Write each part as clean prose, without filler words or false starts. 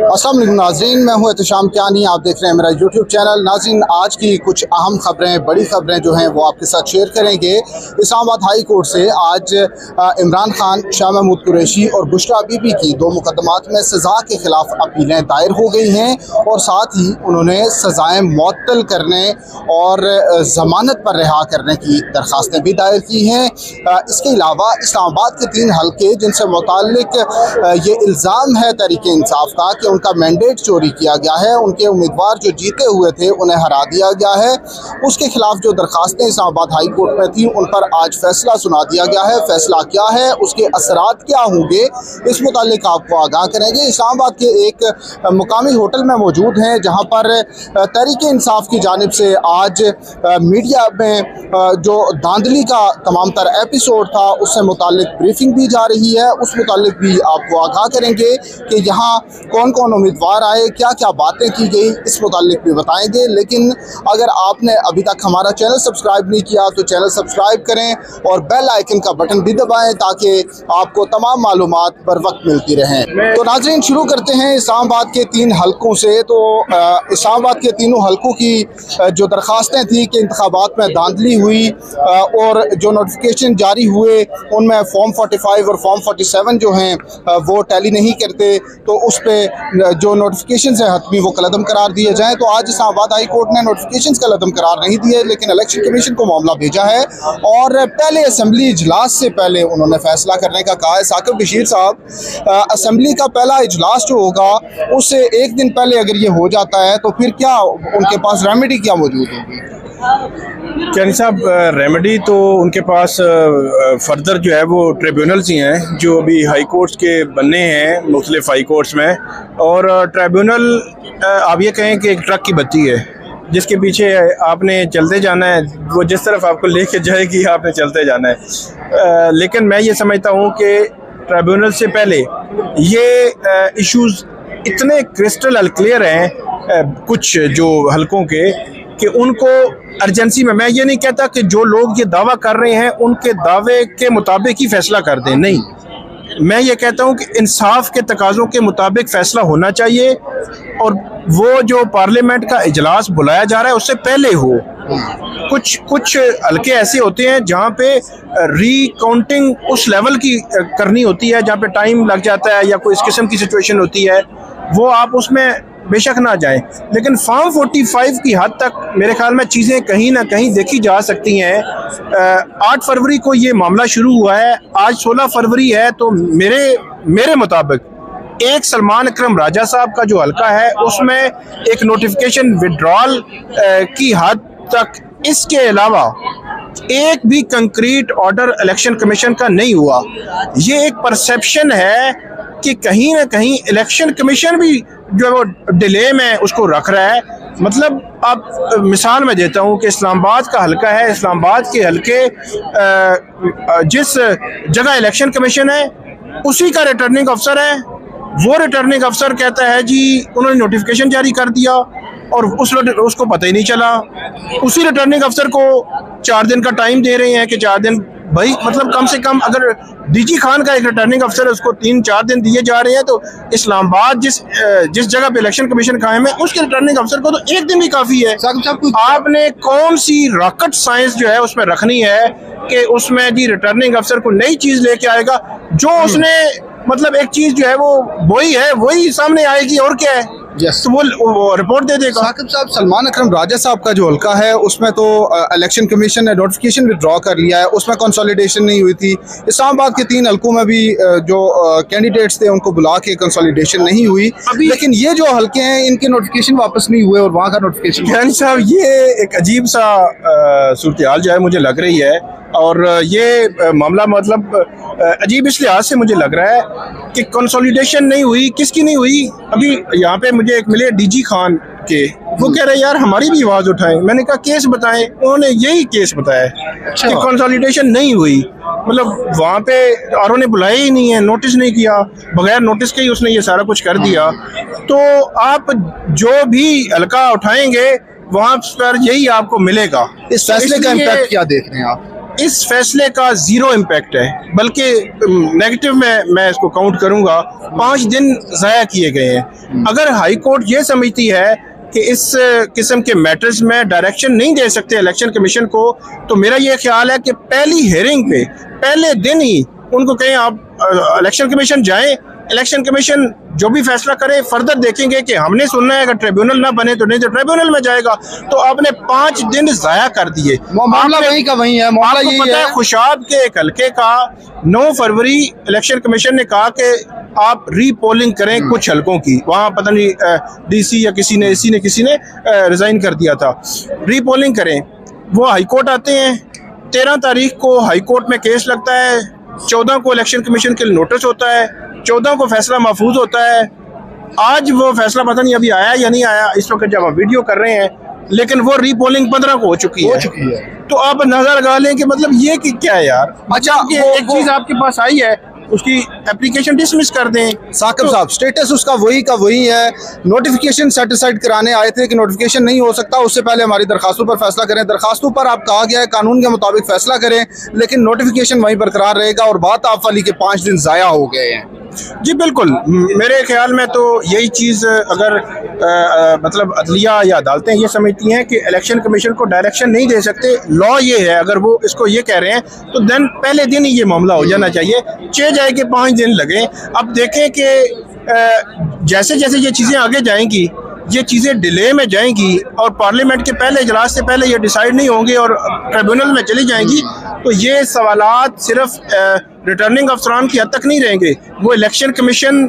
अस्सलाम वालेकुम नाज़रीन, मैं हूं एहतशाम कियानी। आप देख रहे हैं मेरा यूट्यूब चैनल। नाज़रीन, आज की कुछ अहम खबरें, बड़ी खबरें जो हैं वो आपके साथ शेयर करेंगे। इस्लामाबाद हाई कोर्ट से आज इमरान खान, शाह महमूद कुरैशी और बुशरा बीबी की दो मुकदमात में सज़ा के ख़िलाफ़ अपीलें दायर हो गई हैं और साथ ही उन्होंने सज़ाएँ मुअत्तल करने और ज़मानत पर रिहा करने की दरख्वास्तें भी दायर की हैं। इसके अलावा इस्लामाबाद के 3 हल्के जिनसे मुताल्लिक ये इल्ज़ाम है तहरीक इंसाफ का कि उनका मैंडेट चोरी किया गया है, उनके उम्मीदवार जो जीते हुए थे उन्हें हरा दिया गया है, उसके खिलाफ जो दरखास्तें इस्लामाबाद हाई कोर्ट में थी उन पर आज फैसला सुना दिया गया है। फैसला क्या है, उसके असरात क्या होंगे, इस मुतालिक आपको आगाह करेंगे। इस्लामाबाद के एक मुकामी होटल में मौजूद हैं जहाँ पर तहरीक इंसाफ की जानिब से आज मीडिया में जो धांधली का तमाम तर एपिसोड था उससे मुतालिक ब्रीफिंग दी जा रही है। उस मुतालिक भी आपको आगाह करेंगे कि यहाँ कौन कौन उम्मीदवार आए, क्या क्या बातें की गई, इस मुतालिक भी बताएंगे। लेकिन अगर आपने अभी तक हमारा चैनल सब्सक्राइब नहीं किया तो चैनल सब्सक्राइब करें और बेल आइकन का बटन भी दबाएं ताकि आपको तमाम मालूमात बर वक्त मिलती रहें। तो नाज़रीन, शुरू करते हैं इस्लामाबाद के 3 हल्कों से। तो इस्लामाबाद के तीनों हल्कों की जो दरख्वास्तें थी कि इंतखाबात में धांधली हुई और जो नोटिफिकेशन जारी हुए उनमें फॉर्म 45 और फॉर्म 47 जो हैं वो टैली नहीं करते, तो उस पर जो नोटिफिकेशन है हतमी वो कलअदम करार दिए जाएँ। तो आज इस्लामाबाद हाई कोर्ट ने नोटिफिकेशन कलअदम करार नहीं दिए, लेकिन इलेक्शन कमीशन को मामला भेजा है और पहले असम्बली इजलास से पहले उन्होंने फैसला करने का कहा है। साकिब बशीर साहब, असम्बली का पहला इजलास जो होगा उससे एक दिन पहले अगर ये हो जाता है तो फिर क्या उनके पास रेमेडी क्या मौजूद होगी? कैनी साहब, रेमेडी तो उनके पास फर्दर जो है वो ट्रिब्यूनल्स ही हैं जो अभी हाई कोर्ट्स के बनने हैं मुख्तलिफ हाई कोर्ट्स में। और ट्रिब्यूनल आप ये कहें कि एक ट्रक की बत्ती है जिसके पीछे आपने चलते जाना है, वो जिस तरफ आपको लेके जाएगी आपने चलते जाना है। लेकिन मैं ये समझता हूँ कि ट्रिब्यूनल से पहले ये इश्यूज़ इतने क्रिस्टल क्लियर हैं कुछ जो हल्कों के कि उनको अर्जेंसी में, मैं ये नहीं कहता कि जो लोग ये दावा कर रहे हैं उनके दावे के मुताबिक ही फैसला कर दें, नहीं, मैं ये कहता हूँ कि इंसाफ के तकाज़ों के मुताबिक फ़ैसला होना चाहिए और वो जो पार्लियामेंट का इजलास बुलाया जा रहा है उससे पहले हो। कुछ हल्के ऐसे होते हैं जहाँ पे रीकाउंटिंग उस लेवल की करनी होती है जहाँ पे टाइम लग जाता है या कोई इस किस्म की सिचुएशन होती है, वो आप उसमें बेशक ना जाएं। लेकिन फॉर्म 45 की हद तक मेरे ख्याल में चीज़ें कहीं ना कहीं देखी जा सकती हैं। 8 फरवरी को ये मामला शुरू हुआ है, आज 16 फरवरी है, तो मेरे मुताबिक एक सलमान अकरम राजा साहब का जो हल्का है उसमें एक नोटिफिकेशन विड्रॉल की हद तक, इसके अलावा एक भी कंक्रीट ऑर्डर इलेक्शन कमीशन का नहीं हुआ। ये एक परसेप्शन है कि कहीं ना कहीं इलेक्शन कमीशन भी जो है वो डिले में उसको रख रहा है। मतलब आप मिसाल मैं देता हूँ कि इस्लामाबाद का हल्का है, इस्लामाबाद के हल्के जिस जगह इलेक्शन कमीशन है उसी का रिटर्निंग अफसर है, वो रिटर्निंग अफसर कहता है जी उन्होंने नोटिफिकेशन जारी कर दिया और उसको पता ही नहीं चला। उसी रिटर्निंग अफसर को 4 दिन का टाइम दे रहे हैं कि 4 दिन, भाई मतलब कम से कम अगर डीजी खान का एक रिटर्निंग अफसर है उसको 3-4 दिन दिए जा रहे हैं, तो इस्लामाबाद जिस जगह पे इलेक्शन कमीशन कायम है उसके रिटर्निंग अफसर को तो एक दिन भी काफ़ी है। आपने कौन सी रॉकेट साइंस जो है उसमें रखनी है कि उसमें जी रिटर्निंग अफसर को नई चीज़ लेके आएगा, जो उसने मतलब एक चीज़ जो है वो वही है वही सामने आएगी और क्या है, तो वो रिपोर्ट दे देगा। साकिब साहब, सलमान अकरम राजा साहब का जो हल्का है उसमें तो इलेक्शन कमीशन ने नोटिफिकेशन विड्रॉ कर लिया है, उसमें कंसोलिडेशन नहीं हुई थी। इस्लामाबाद के 3 हल्कों में भी जो कैंडिडेट्स थे उनको बुला के कंसोलिडेशन नहीं हुई, लेकिन ये जो हल्के हैं इनके नोटिफिकेशन वापस नहीं हुए और वहाँ का नोटिफिकेशन। साहब, ये एक अजीब सा सूरत हाल जो है मुझे लग रही है और ये मामला मतलब अजीब इस लिहाज से मुझे लग रहा है कि कंसोलिडेशन नहीं हुई। किसकी नहीं हुई? अभी यहाँ पे मुझे एक मिले डीजी खान के, वो कह रहे यार हमारी भी आवाज़ उठाएं। मैंने कहा केस बताएं, उन्होंने यही केस बताया कि कंसोलिडेशन नहीं हुई, मतलब वहाँ पे आरओ ने बुलाया ही नहीं है, नोटिस नहीं किया, बगैर नोटिस के ही उसने ये सारा कुछ कर दिया। तो आप जो भी हल्का उठाएंगे वहाँ पर यही आपको मिलेगा। इस फैसले का इम्पैक्ट क्या देख रहे हैं आप? इस फैसले का ज़ीरो इम्पैक्ट है, बल्कि नेगेटिव में मैं इसको काउंट करूंगा। 5 दिन ज़ाया किए गए हैं। अगर हाई कोर्ट ये समझती है कि इस किस्म के मैटर्स में डायरेक्शन नहीं दे सकते इलेक्शन कमीशन को, तो मेरा ये ख्याल है कि पहली हेयरिंग पे पहले दिन ही उनको कहें आप इलेक्शन कमीशन जाएं, इलेक्शन कमीशन जो भी फैसला करे फर्दर देखेंगे कि हमने सुनना है, अगर ट्रिब्यूनल ना बने तो नहीं तो ट्रिब्यूनल में जाएगा। तो आपने 5 दिन ज़ाया कर दिए। मामला वही का वही है, मामला आपको यही पता है खुशाब के एक हल्के का 9 फरवरी इलेक्शन कमीशन ने कहा कि आप रीपोलिंग करें कुछ हलकों की। वहाँ पता नहीं डीसी या किसी ने रिजाइन कर दिया था। रीपोलिंग करें। वो हाई कोर्ट आते हैं, 13 तारीख को हाई कोर्ट में केस लगता है, 14 को इलेक्शन कमीशन के लिए नोटिस होता है, 14 को फैसला महफूज होता है। आज वो फैसला पता नहीं अभी आया या नहीं आया, इस वक्त जब हम वीडियो कर रहे हैं, लेकिन वो रीपोलिंग 15 को हो चुकी है। तो आप नजर लगा लें कि मतलब ये कि क्या है यार। अच्छा, एक चीज आपके पास आई है, उसकी एप्लीकेशन डिसमिस कर दें। साकिब साहब, स्टेटस उसका वही का वही है। नोटिफिकेशन सेटिस्फाइड कराने आए थे कि नोटिफिकेशन नहीं हो सकता, उससे पहले हमारी दरखास्तों पर फैसला करें। दरखास्तों पर आप कहा गया है कानून के मुताबिक फैसला करें, लेकिन नोटिफिकेशन वहीं बरकरार रहेगा और बात आप वाली के 5 दिन ज़ाया हो गए हैं। जी बिल्कुल, मेरे ख्याल में तो यही चीज़ अगर मतलब अदलिया या अदालतें ये समझती हैं कि इलेक्शन कमीशन को डायरेक्शन नहीं दे सकते, लॉ ये है, अगर वो इसको ये कह रहे हैं तो देन पहले दिन ही ये मामला हो जाना चाहिए। 6 जाए कि 5 दिन लगे। अब देखें कि जैसे जैसे ये चीज़ें आगे जाएंगी, ये चीज़ें डिले में जाएंगी और पार्लियामेंट के पहले इजलास से पहले ये डिसाइड नहीं होंगे और ट्रिब्यूनल में चली जाएंगी, तो ये सवालात सिर्फ रिटर्निंग अफसरान की हद तक नहीं रहेंगे, वो इलेक्शन कमीशन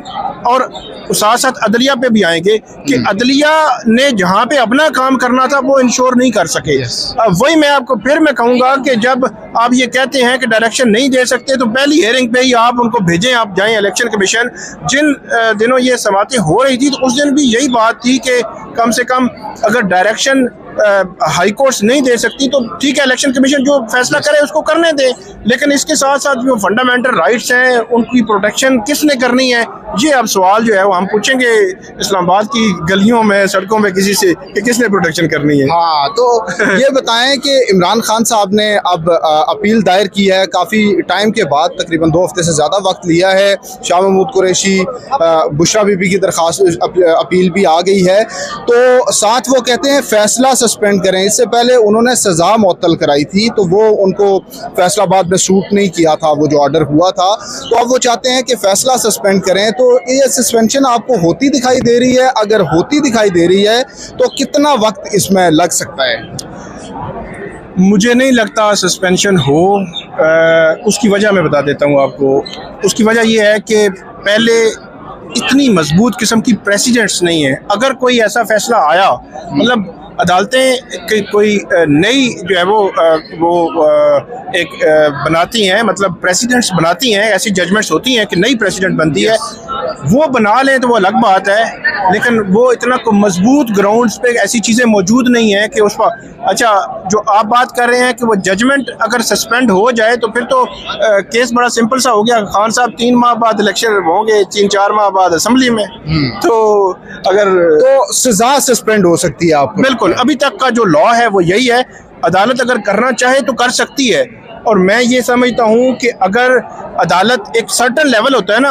और साथ साथ अदलिया पे भी आएंगे कि अदलिया ने जहाँ पे अपना काम करना था वो इंश्योर नहीं कर सके। अब वही मैं आपको फिर मैं कहूँगा कि जब आप ये कहते हैं कि डायरेक्शन नहीं दे सकते, तो पहली हेयरिंग पे ही आप उनको भेजें, आप जाएं इलेक्शन कमीशन। जिन दिनों ये समातें हो रही थी तो उस दिन भी यही बात थी कि कम से कम अगर डायरेक्शन हाई कोर्ट्स नहीं दे सकती तो ठीक है, इलेक्शन कमीशन जो फैसला करे उसको करने दें, लेकिन इसके साथ साथ जो फंडामेंटल राइट्स हैं उनकी प्रोटेक्शन किसने करनी है, ये अब सवाल जो है वो हम पूछेंगे इस्लामाबाद की गलियों में, सड़कों में किसी से कि किसने प्रोटेक्शन करनी है। हाँ, तो ये बताएं कि इमरान खान साहब ने अब अपील दायर की है, काफ़ी टाइम के बाद, तकरीबन 2 हफ्ते से ज़्यादा वक्त लिया है। शाह महमूद कुरैशी, बुशरा बीबी की दरखास्त अपील भी आ गई है, तो साथ वो कहते हैं फैसला सस्पेंड करें। इससे पहले उन्होंने सज़ा मुअत्तल कराई थी, तो वो उनको फैसलाबाद में सूट नहीं किया था, वो जो ऑर्डर हुआ था, तो अब वो चाहते हैं कि फैसला सस्पेंड करें। तो ये सस्पेंशन आपको होती दिखाई दे रही है? अगर होती दिखाई दे रही है तो कितना वक्त इसमें लग सकता है? मुझे नहीं लगता सस्पेंशन हो। उसकी वजह मैं बता देता हूँ आपको। उसकी वजह यह है कि पहले इतनी मजबूत किस्म की प्रेसिडेंट्स नहीं है। अगर कोई ऐसा फैसला आया, मतलब अदालतें कोई नई जो है वो एक बनाती हैं, मतलब प्रेसिडेंट्स बनाती हैं, ऐसी जजमेंट्स होती हैं कि नई प्रेसिडेंट बनती है, वो बना लें तो वो अलग बात है, लेकिन वो इतना मजबूत ग्राउंड्स पे ऐसी चीज़ें मौजूद नहीं है कि उस पर। अच्छा, जो आप बात कर रहे हैं कि वो जजमेंट अगर सस्पेंड हो जाए तो फिर तो केस बड़ा सिंपल सा हो गया। खान साहब 3 माह बाद इलेक्शन होंगे, 3-4 माह बाद असेंबली में, तो अगर तो सजा सस्पेंड हो सकती है आपको? बिल्कुल, अभी तक का जो लॉ है वो यही है। अदालत अगर करना चाहे तो कर सकती है, और मैं ये समझता हूँ कि अगर अदालत एक सर्टन लेवल होता है ना,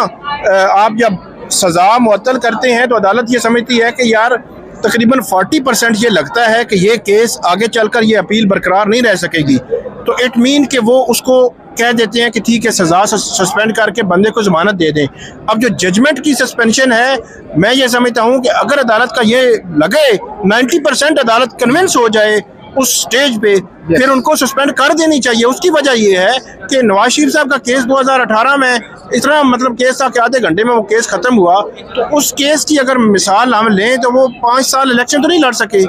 आप जब सज़ा मुअत्तल करते हैं तो अदालत ये समझती है कि यार तकरीबन 40% ये लगता है कि ये केस आगे चलकर ये अपील बरकरार नहीं रह सकेगी, तो इट मीन कि वो उसको कह देते हैं कि ठीक है, सज़ा सस्पेंड करके बंदे को ज़मानत दे दें। अब जो जजमेंट की सस्पेंशन है, मैं ये समझता हूँ कि अगर अदालत का ये लगे 90% अदालत कन्विंस हो जाए उस स्टेज पे, फिर उनको सस्पेंड कर देनी चाहिए। उसकी वजह ये है कि नवाज शरीफ साहब का केस 2018 में इतना मतलब केस था कि आधे घंटे में वो केस ख़त्म हुआ, तो उस केस की अगर मिसाल हम लें तो वो 5 साल इलेक्शन तो नहीं लड़ सके,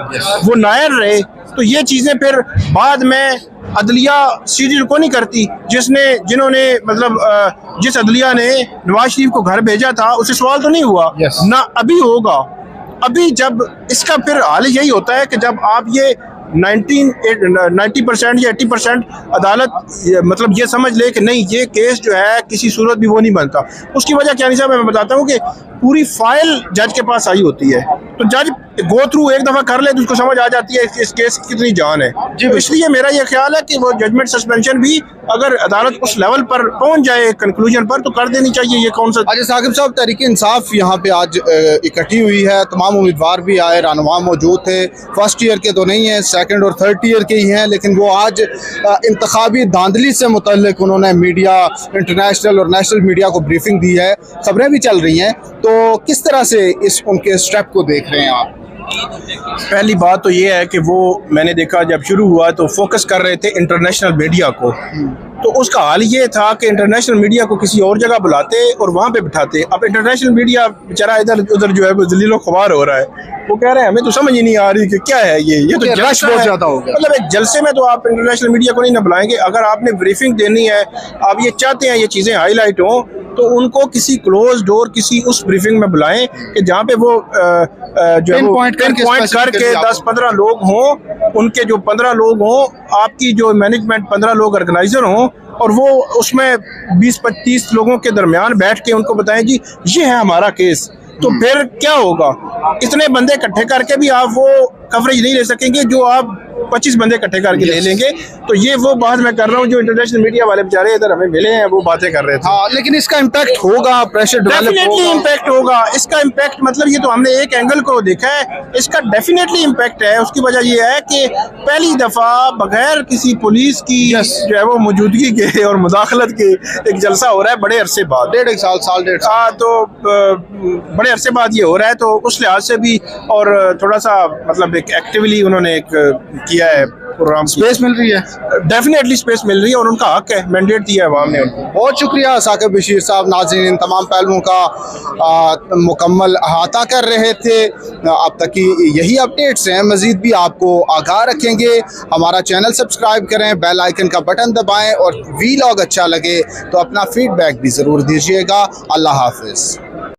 वो नायर रहे। तो ये चीज़ें फिर बाद में अदलिया सीधी रुको नहीं करती, जिन्होंने मतलब जिस अदलिया ने नवाज शरीफ को घर भेजा था उससे सवाल तो नहीं हुआ ना अभी होगा। अभी जब इसका फिर हाल यही होता है कि जब आप ये 90% या 80% अदालत मतलब ये समझ ले कि नहीं, ये केस जो है किसी सूरत भी वो नहीं बनता। उसकी वजह क्या नहीं साहब, मैं बताता हूँ कि पूरी फाइल जज के पास आई होती है, तो जज गो थ्रू एक दफ़ा कर ले तो उसको समझ आ जाती है इस केस की कितनी जान है जी। इसलिए मेरा ये ख्याल है कि वो जजमेंट सस्पेंशन भी अगर अदालत उस लेवल पर पहुंच जाए कंक्लूजन पर तो कर देनी चाहिए। ये कौन सा अच्छा साकिब साहब, तहरीक इंसाफ यहाँ पे आज इकट्ठी हुई है, तमाम उम्मीदवार भी आए, रहनुमा मौजूद थे, फर्स्ट ईयर के तो नहीं है, सेकंड और थर्ड ईयर के ही हैं, लेकिन वो आज इंतखाबी धांधली से मुतल्लिक उन्होंने मीडिया, इंटरनेशनल और नेशनल मीडिया को ब्रीफिंग दी है, खबरें भी चल रही हैं, तो किस तरह से इस उनके स्टेप को देख रहे हैं आप? पहली बात तो ये है कि वो मैंने देखा जब शुरू हुआ तो फोकस कर रहे थे इंटरनेशनल मीडिया को, तो उसका हाल ये था कि इंटरनेशनल मीडिया को किसी और जगह बुलाते और वहाँ पे बिठाते। अब इंटरनेशनल मीडिया बेचारा इधर उधर जो है वो जलीलो ख्वार हो रहा है, वो कह रहे हैं हमें तो समझ ही नहीं आ रही कि क्या है ये तो रश बहुत ज़्यादा हो गया। मतलब एक जलसे में तो आप इंटरनेशनल मीडिया को नहीं ना बुलाएंगे। अगर आपने ब्रीफिंग देनी है, आप ये चाहते हैं ये चीज़ें हाईलाइट हों, तो उनको किसी क्लोज डोर किसी उस ब्रीफिंग में बुलाएं कि जहाँ पे वो जो है पॉइंट करके 10-15 लोग हों, उनके जो 15 लोग हों, आपकी जो मैनेजमेंट 15 लोग ऑर्गेनाइजर हों, और वो उसमें 20-25 लोगों के दरमियान बैठ के उनको बताएं जी ये है हमारा केस। तो फिर क्या होगा, इतने बंदे इकट्ठे करके भी आप वो कवरेज नहीं ले सकेंगे जो आप 25 बंदे इकट्ठे करके ले लेंगे। तो ये वो बात मैं कर रहा हूँ जो इंटरनेशनल मीडिया वाले बेचारे इधर हमें मिले हैं वो बातें कर रहे थे। हाँ, लेकिन इसका इम्पैक्ट होगा, प्रेशर डेफिनेटली इम्पैक्ट होगा। इसका इम्पैक्ट मतलब ये तो हमने एक एंगल को देखा है, इसका डेफिनेटली इम्पैक्ट है। उसकी वजह ये है कि पहली दफा बगैर किसी पुलिस की जो है वो मौजूदगी के और मुदाखलत के एक जलसा हो रहा है बड़े अरसे बाद, डेढ़ साल हाँ, तो बड़े अरसे बाद ये हो रहा है। तो उस लिहाज से भी और थोड़ा सा मतलब एक एक्टिवली उन्होंने एक किया है प्रोग्राम, स्पेस मिल रही है, डेफिनेटली स्पेस मिल रही है और उनका हक है, मैंडेट दिया है अवाम ने उनको। बहुत शुक्रिया साकिब बशीर साहब। नाज़रीन, इन तमाम पहलुओं का मुकम्मल अहाता कर रहे थे। अब तक की यही अपडेट्स हैं, मज़ीद भी आपको आगाह रखेंगे। हमारा चैनल सब्सक्राइब करें, बेल आइकन का बटन दबाएं और वीलॉग अच्छा लगे तो अपना फीडबैक भी ज़रूर दीजिएगा। अल्लाह हाफिज़।